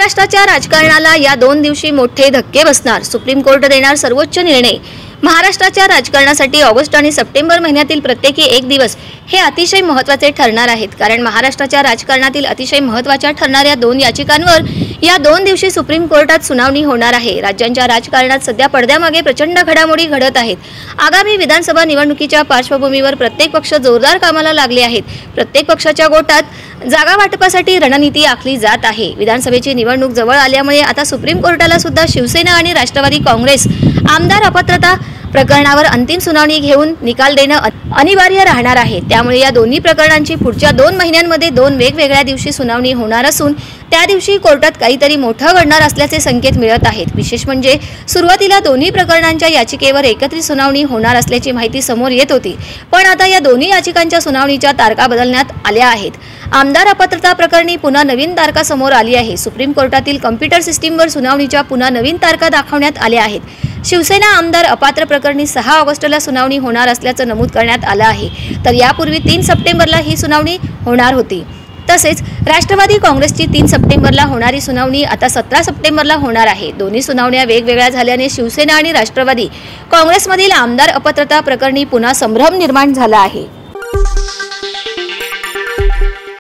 महाराष्ट्राच्या राजकारणाला या 2 दिवशी मोठे धक्के बसणार. सुप्रीम कोर्ट देणार सर्वोच्च निर्णय. महाराष्ट्राच्या राजकारणासाठी ऑगस्ट आणि सप्टेंबर महिन्यातील प्रत्येकी 1 दिवस हे अतिशय महत्त्वाचे ठरणार आहेत. कारण महाराष्ट्राच्या राजकारणातील अतिशय महत्त्वाच्या ठरणाऱ्या 2 याचिकांवर या 2 दिवशी सुप्रीम कोर्टात सुनावणी होणार आहे. राज्यांच्या राजकारणात सध्या पडद्यामागे प्रचंड घडामोडी घडत आहेत. आगामी विधानसभा निवडणुकीच्या पार्श्वभूमीवर प्रत्येक पक्ष जोरदार कामाला लागले आहेत. प्रत्येक पक्षाच्या गोटात जागा वाटपासाठी रणनीती आखली जात आहे. विधानसभेची निवडणूक जवळ आल्यामुळे आता सुप्रीम कोर्टाला सुद्धा शिवसेना आणि राष्ट्रवादी काँग्रेस आमदार अपात्रता प्रकरणावर अंतिम सुनावणी घेऊन निकाल देणं अनिवार्य राहणार आहे. त्यामुळे या दोन्ही प्रकरणांची पुढच्या 2 महिन्यांमध्ये 2 वेगवेगळ्या दिवशी सुनावणी होणार असून त्या दिवशी कोर्टात काहीतरी मोठं घडणार असल्याचे संकेत मिळत आहेत. विशेष म्हणजे सुरुवातीला दोन्ही प्रकरणांच्या याचिकेवर एकत्रित सुनावणी होणार असल्याची माहिती समोर येत होती. पण आता या दोन्ही याचिकांच्या सुनावणीच्या तारखा बदलण्यात आल्या आहेत. आमदार अपात्रता प्रकरणी पुन्हा नवीन तारखा समोर आली आहे. सुप्रीम कोर्टातील कॉम्प्युटर सिस्टीमवर सुनावणीच्या पुन्हा नवीन तारखा दाखवण्यात आल्या आहेत. शिवसेना आमदार अपात्र प्रकरणी 6 ऑगस्टला सुनावणी होणार असल्याचं नमूद करण्यात आलं आहे. तर यापूर्वी 3 सप्टेंबरला ही सुनावणी होणार होती. तसेच राष्ट्रवादी काँग्रेसची 3 सप्टेंबरला होणारी सुनावणी आता 17 सप्टेंबरला होणार आहे. दोन्ही सुनावण्या वेगवेगळ्या झाल्याने शिवसेना आणि राष्ट्रवादी काँग्रेसमधील आमदार अपात्रता प्रकरणी पुन्हा संभ्रम निर्माण झाला आहे.